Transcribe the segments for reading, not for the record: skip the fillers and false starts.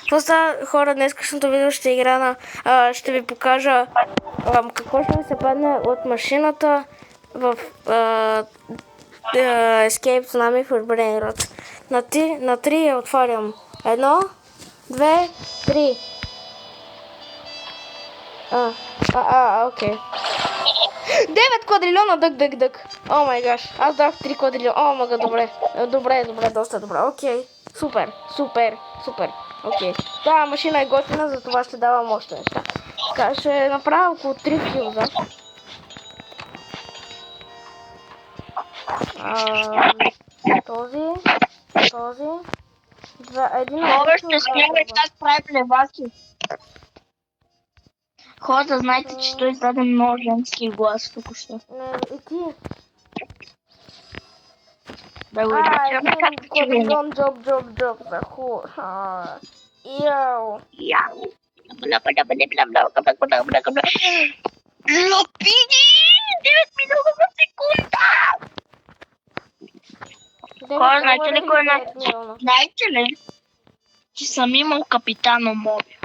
Какво става, хора? Днескашното видео ще игра на... ще ви покажа какво ще ми се падне от машината в Escape Tsunami for Brain Rot. На 3 я отварям. 1, 2, 3. Окей. 9 квадрилиона дък. О май гаш. Аз дах 3 квадрилиона. О мага, добре. Добре, доста добре. Окей. Супер. Окей. Да, машина е готина, за това ще давам още неща. Така, ще направя около 3 филза. Този. Един. Хора, ще снимаме как прави плеваки. Хората, знаете, че той издаде много женски глас току-що. И ти. Да го издаде. Джоб за хора. Йоу. Лапиди! 9 минути на секунда! Хора, знаете ли кой е? Знаете ли, че съм имал капитано моби?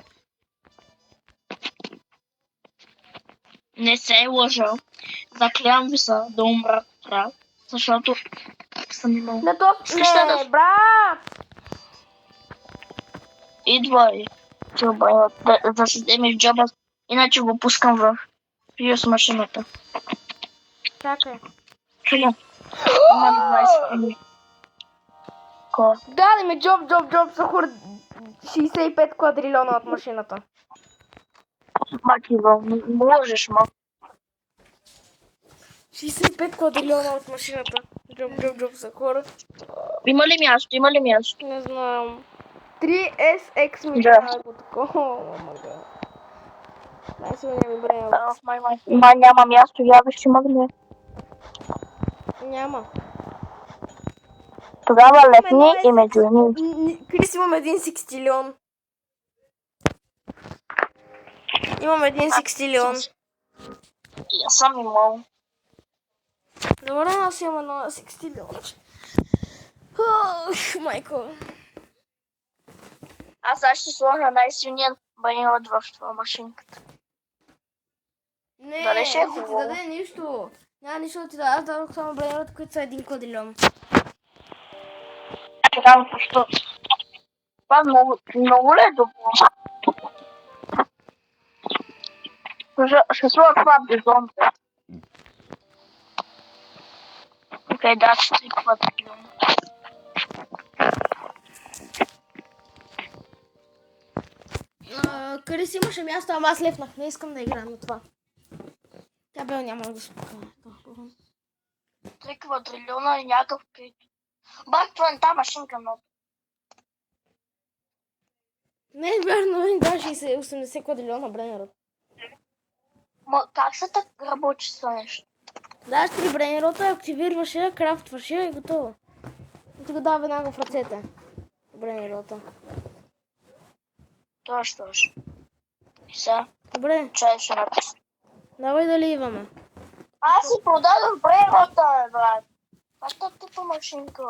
Не се е лъжал. Заклявам ви се да умра трябва, защото съм имал... Не, брат! Идва да се вземе в джоба, иначе го пускам в фиус машината. Чакай. Чудя. Имам 20 минути. Даде ми джоб, за хора 65 квадрилиона от машината. Маки, можеш, ма. 65 квадрилиона от машината. Джоб за хора. Има ли място? Не знам. 3SX ми Да. го такова. Най-сега ми брея. Май няма място, явиш, че мъгне. Няма. Тогава лепни и ме джуни. Крис, имам един секстилион. Имам един секстилион. И аз съм имал. Добре, аз имам едно секстилион. Майко. Аз сега ще сложа най-силният банилът в машинката. Не, Дали ще е ще ти хубаво? даде нищо. Няма нищо да ти даде. Аз дадох само бранилата, които са 1 квадрилион. Тогава защо? Това много ли е добро? Ще сложа това бизон. Окей, да, ще си квадрилион. Крис имаше място, ама аз лепнах. Не искам да играя на това. Тя бел няма да се покажа. 3 квадрилиона и някакъв пит. Бак, това е та машинка много. Не е вярно, да, 80 квадрилиона бренерът. Ма как се така работи с това нещо? Даш 3 бренерота, активираш я, крафтваш я и готово. И ти го дава веднага в ръцете. Бренерота. Точно. И сега, Добре, чай ще напиша. давай да ливаме. Аз си продадох бревата, брат. Това е типа машинка.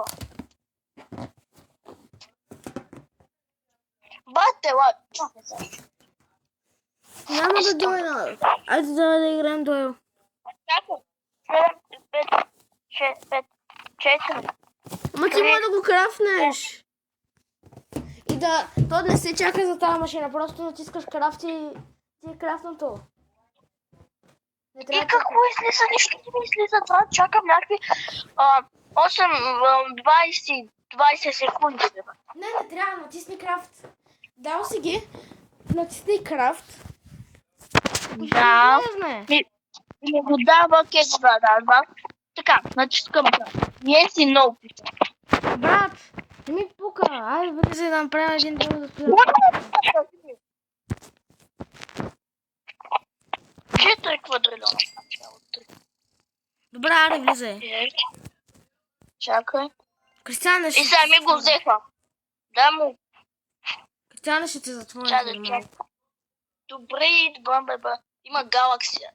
Бате, лад, чакай сега. Няма да дойда. Айде да играем дуел. Чакай. 5, 6, 5, 4. Ама ти може да го крафнеш. И да, то не се чака за тази машина, просто натискаш крафт и ти е крафнато. Не И трябва какво излиза? Нищо не ми излиза. Това чакам някакви 20 секунди. Не трябва, натисни крафт. Дал си ги, натисни крафт. Да. И го дава кеква, да. Така, натискам крафт. Ние си много пита. Брат, не ми пука. Айде, влизай да направя един дел да спира. Чето е квадрилиона. Добре, айде, влизай. Чакай. Кристиане ще... И сега ми го взеха. Да му. Кристиане ще те затвори. Чакай. Добре, бе. Има галаксия.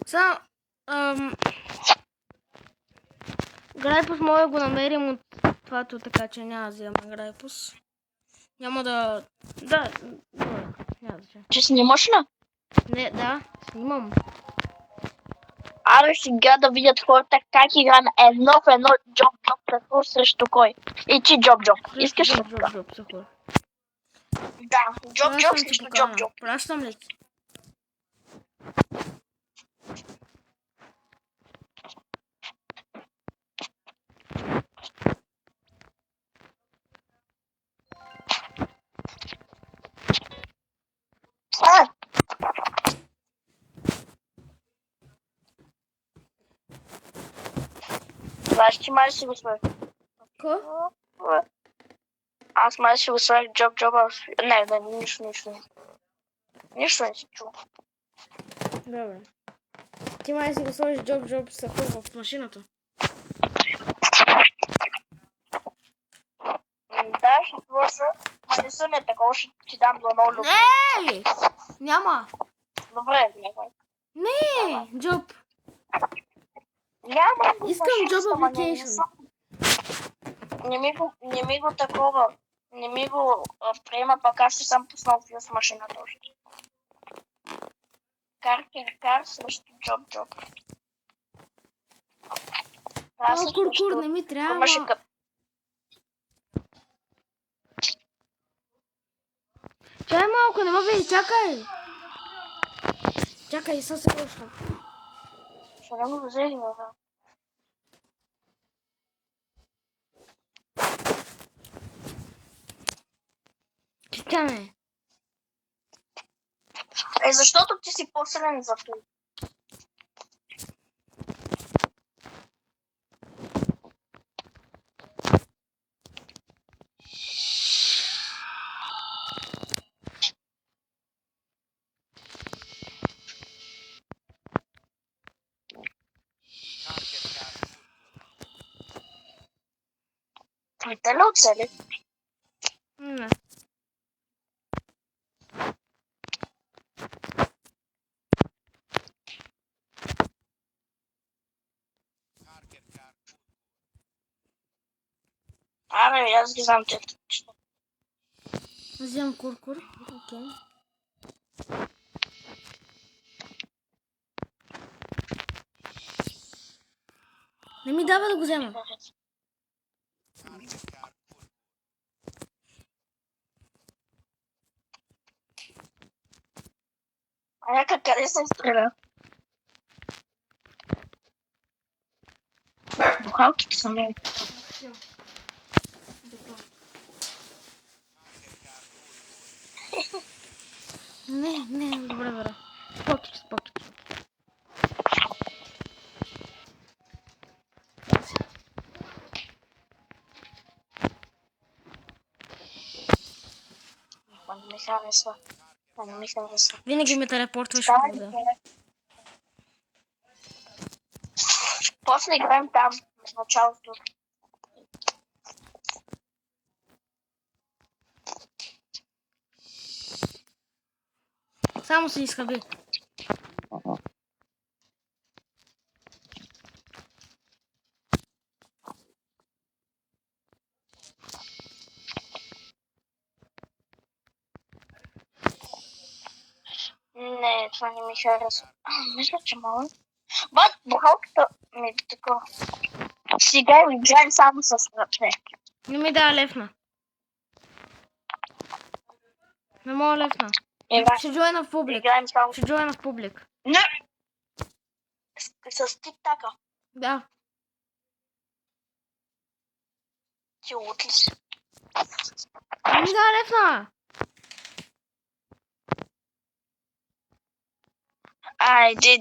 Сега... Грайпус мога да го намерим от твато, така че няма да вземем Грайпус. Няма да... Да, добре. Няма да че. Че снимаш ли? Не, да, снимам. Аре сега да видят хората как играем едно в едно джоб сахур срещу кой. И ти джоб. Искаш ли? Джоб, сухо. Да, джоб Пращам ти срещу покана. джоб. Пращам ли ти? Знаеш, ти май си го сложи. Ко? Аз май си го сложих джоба. Не, нищо. Нищо не си чул. Добре. Ти май си го сложиш джоб сухо в машината. Да, ще сложа. Ма не съм такова, ще ти дам до много любов. Ей! Няма. Добре, Не, джоб. Няма. Искам job application. Не ми го такова. Не ми го приема, пък аз си съм пуснал в машината още. Кар срещу джоб. Куркур, не ми трябва. Чай малко, не ме види, чакай. Чакай, сега се почва. Ще не го взели, бе. Чакай. Защото ти си по-силен за това. Те ли оцели? Не. Аре, аз ги знам те. Вземам куркур. Окей. Не ми дава да го взема. А някак къде се стреля? Бухалките са много. Не, добре, бре. Спокич. Не ми харесва. Винаги ме телепортваш в кода. После играем там, в началото. Само се изхъби. Не, това не ми харесва. Мисля, че мога. Бат, бухалката ми е такова. Сега играем само с ръце. Не ми дава левна. Не мога левна. Ще джойна в публик. Играем само. Ще джойна в публик. Не! С тик-така. Да. Ти лут ли си? Не ми дава левна. Ай, иди,